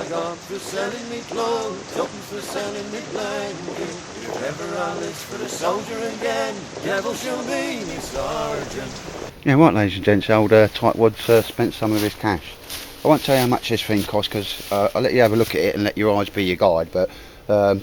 I got for selling me clothes, tuppence for selling me blanket. If ever I list for the soldier again, devil shall be me sergeant. Yeah, right, ladies and gents, old Tightwad's spent some of his cash. I won't tell you how much this thing cost, because I'll let you have a look at it and let your eyes be your guide, but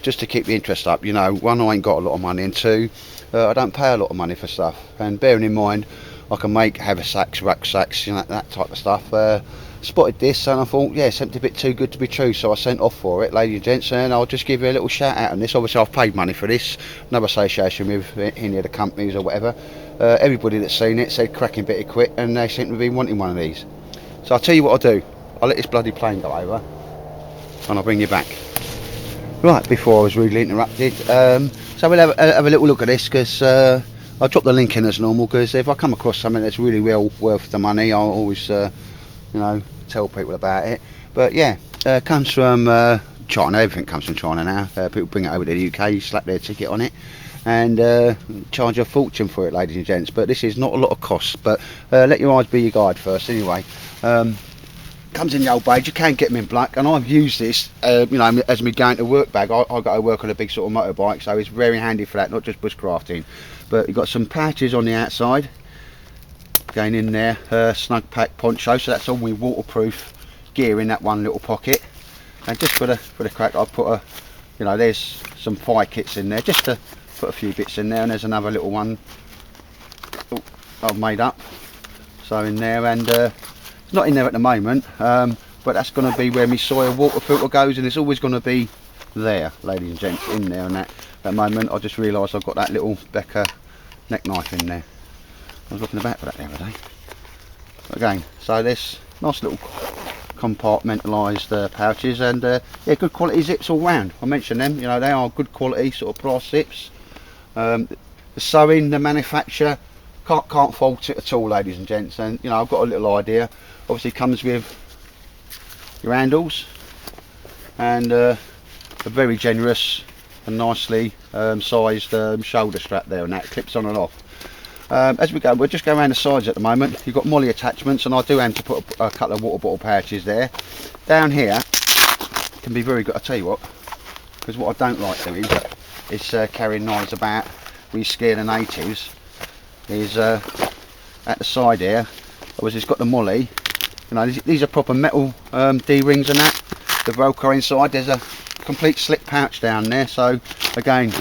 just to keep the interest up, you know, one, I ain't got a lot of money, and two, I don't pay a lot of money for stuff. And bearing in mind, I can make haversacks, rucksacks, you know, that type of stuff. Spotted this and I thought, yeah, something a bit too good to be true, so I sent off for it, ladies and gents, and I'll just give you a little shout out on this. Obviously I've paid money for this, no association with any of the companies or whatever. Everybody that's seen it said cracking bit of kit, and they seem to be wanting one of these. So I'll tell you what I'll do, I'll let this bloody plane go over and I'll bring you back. Right, before I was rudely interrupted, so we'll have a little look at this, because I'll drop the link in as normal, because if I come across something that's really well worth the money, I'll always you know, tell people about it. But yeah, comes from China. Everything comes from China now. People bring it over to the UK, slap their ticket on it, and charge a fortune for it, ladies and gents. But this is not a lot of cost, but let your eyes be your guide first anyway. Comes in the old beige. You can get them in black, and I've used this you know, as me going to work bag. I got to work on a big sort of motorbike, so it's very handy for that, not just bushcrafting. But you've got some patches on the outside going in there, snug pack poncho, so that's all my waterproof gear in that one little pocket. And just for the crack, I've put a, you know, there's some fire kits in there, just to put a few bits in there, and there's another little one I've made up, so in there, and it's not in there at the moment, but that's going to be where my soil water filter goes, and it's always going to be there, ladies and gents, in there. And that at the moment I just realised I've got that little Becker neck knife in there. I was looking about for that the other day. But again, so this nice little compartmentalised pouches, and yeah, good quality zips all round. I mentioned them, you know, they are good quality sort of brass zips. The sewing, the manufacture, can't fault it at all, ladies and gents. And you know, I've got a little idea. Obviously comes with your handles, and a very generous and nicely sized shoulder strap there, and that clips on and off. As we go, we'll just go around the sides at the moment. You've got Molle attachments, and I do aim to put a couple of water bottle pouches there. Down here can be very good, I tell you what, because what I don't like doing is carrying knives about. We scare the natives. Is at the side here, obviously it's got the Molle. You know, these are proper metal D-rings and that. The Velcro inside, there's a complete slip pouch down there. So again,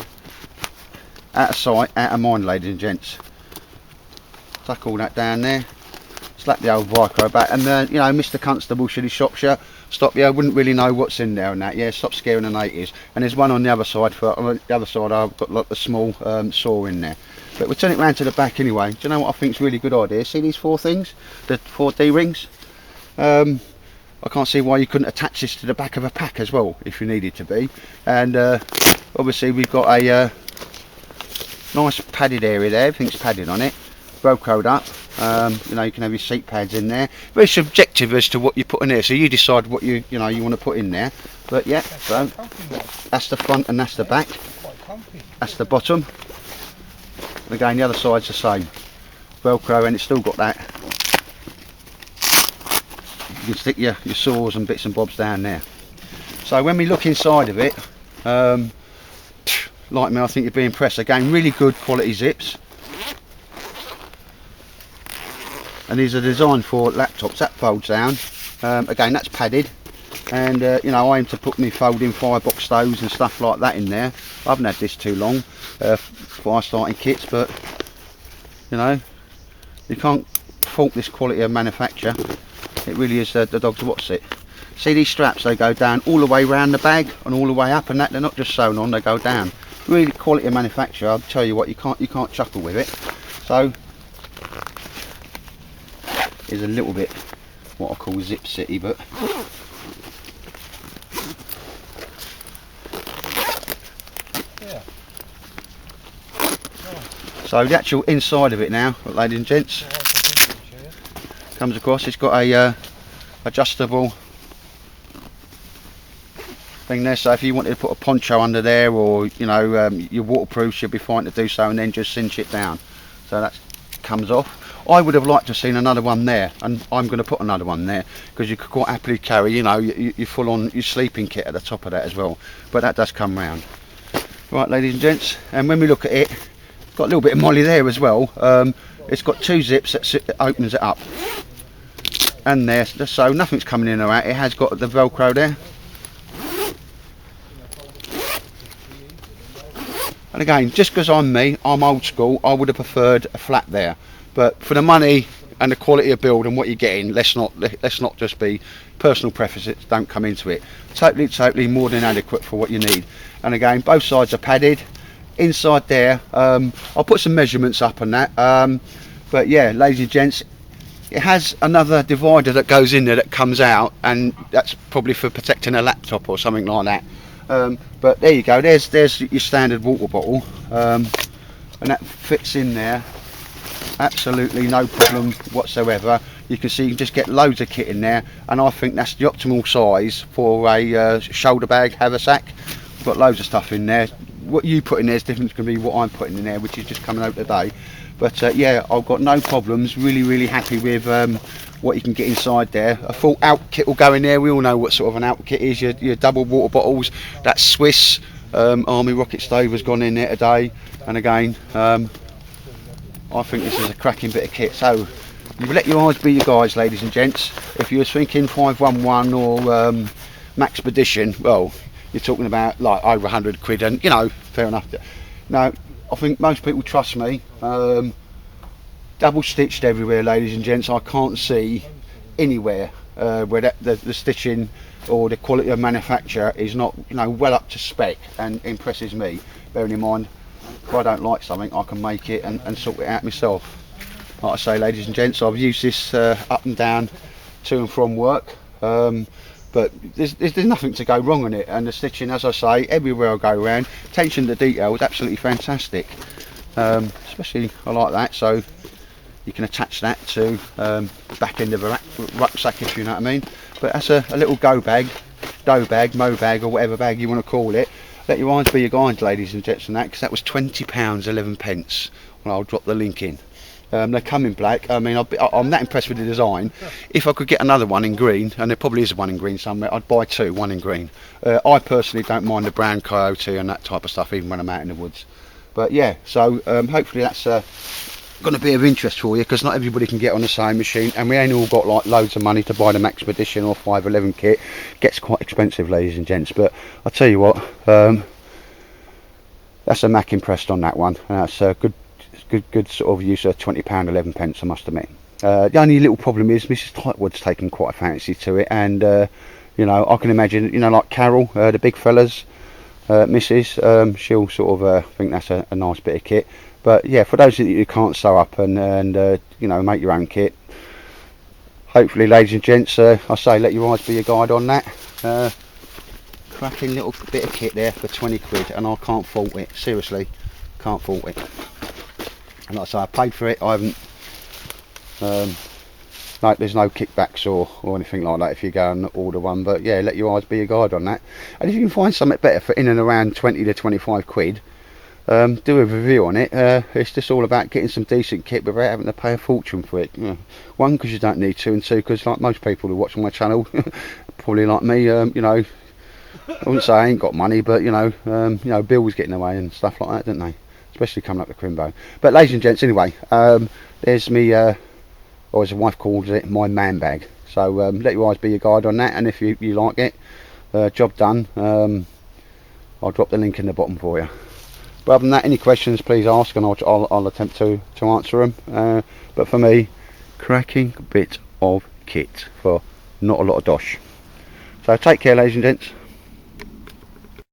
out of sight, out of mind, ladies and gents. Tuck all that down there, slap the old Velcro back, and you know, Mr. Constable, should he stop you, I wouldn't really know what's in there and that. Yeah, stop scaring the natives. And there's one on the other side. On the other side I've got like a small saw in there. But we'll turn it round to the back anyway. Do you know what I think is a really good idea? See these four things, the 4 D-rings? I can't see why you couldn't attach this to the back of a pack as well, if you needed to be. And obviously we've got a nice padded area there. Everything's padded on it, Velcroed up. You know, you can have your seat pads in there. Very subjective as to what you put in there, so you decide what you want to put in there. But yeah, so that's the front and that's the back. That's the bottom. Again, the other side's the same, Velcro, and it's still got that. You can stick your saws and bits and bobs down there. So when we look inside of it, like me, I think you'd be impressed. Again, really good quality zips. And these are designed for laptops. That folds down. Again, that's padded, and you know, I aim to put me folding firebox stoves and stuff like that in there. I haven't had this too long, fire starting kits, but you know, you can't fault this quality of manufacture. It really is the dog's what's it. See these straps, they go down all the way around the bag and all the way up, and that they're not just sewn on, they go down. Really quality of manufacture. I'll tell you what, you can't chuckle with it. So is a little bit what I call zip city, but yeah. So the actual inside of it now, ladies and gents, comes across. It's got a adjustable thing there, so if you wanted to put a poncho under there, or you know, your waterproof, should be fine to do so, and then just cinch it down. So that comes off. I would have liked to have seen another one there, and I'm going to put another one there, because you could quite happily carry, you know, your full on your sleeping kit at the top of that as well. But that does come round. Right, ladies and gents, and when we look at it, got a little bit of Molle there as well. It's got 2 zips that opens it up, and there, so nothing's coming in or out. It has got the Velcro there. And again, just because I'm old school, I would have preferred a flat there. But for the money and the quality of build and what you're getting, let's not just be personal preferences. Don't come into it. Totally more than adequate for what you need. And again, both sides are padded. Inside there, I'll put some measurements up on that. But yeah, ladies and gents, it has another divider that goes in there that comes out, and that's probably for protecting a laptop or something like that. But there you go, there's your standard water bottle, and that fits in there absolutely no problem whatsoever. You can see you can just get loads of kit in there, and I think that's the optimal size for a shoulder bag, haversack. We've got loads of stuff in there. What you put in there is different going to be what I'm putting in there, which is just coming out today. But yeah, I've got no problems, really happy with what you can get inside there. A full out kit will go in there. We all know what sort of an out kit is. Your double water bottles, that Swiss Army rocket stove has gone in there today. And again, I think this is a cracking bit of kit. So you let your eyes be your guides, ladies and gents. If you were thinking 511 or Maxpedition, well, you're talking about like over 100 quid, and you know, fair enough. No, I think most people trust me. Double stitched everywhere, ladies and gents. I can't see anywhere where the stitching or the quality of manufacture is not, you know, well up to spec and impresses me. Bearing in mind, if I don't like something, I can make it and sort it out myself. Like I say, ladies and gents, I've used this up and down to and from work, but there's nothing to go wrong on it. And the stitching, as I say, everywhere I go around, attention to detail is absolutely fantastic. Especially I like that, so you can attach that to the back end of a rucksack, if you know what I mean. But that's a little go bag, dough bag, mo bag, or whatever bag you want to call it. Let your eyes be your guides, ladies and gents, on that, because that was £20.11. Well, I'll drop the link in. They come in black. I mean, I'm that impressed with the design. If I could get another one in green, and there probably is one in green somewhere, I'd buy 2, one in green. I personally don't mind the brown coyote and that type of stuff, even when I'm out in the woods. But yeah, so hopefully that's going to be of interest for you, because not everybody can get on the same machine, and we ain't all got like loads of money to buy the Maxpedition or 511 kit. Gets quite expensive, ladies and gents, but I'll tell you what, that's a Mac impressed on that one, and that's a good sort of use of £20.11, I must admit. The only little problem is Mrs. Tightwood's taken quite a fancy to it, and you know, I can imagine, you know, like Carol, the big fellas, Mrs. She'll sort of think that's a nice bit of kit. But yeah, for those that you can't sew up and you know, make your own kit, hopefully, ladies and gents, I say let your eyes be your guide on that. Cracking little bit of kit there for 20 quid, and I can't fault it. Seriously, can't fault it. And like I say, I paid for it. I haven't. No, there's no kickbacks or anything like that if you go and order one. But yeah, let your eyes be your guide on that. And if you can find something better for in and around 20 to 25 quid. Do a review on it. It's just all about getting some decent kit without having to pay a fortune for it. One, because you don't need to, and two, because like most people who watch my channel, probably like me, you know, I wouldn't say I ain't got money, but you know, bills get in the way and stuff like that, don't they? Especially coming up to Crimbo. But ladies and gents, anyway, there's me, or as the wife calls it, my man bag. So let your eyes be your guide on that, and if you like it, job done. I'll drop the link in the bottom for you. But other than that, any questions, please ask, and I'll attempt to answer them. But for me, cracking bit of kit for not a lot of dosh. So take care, ladies and gents.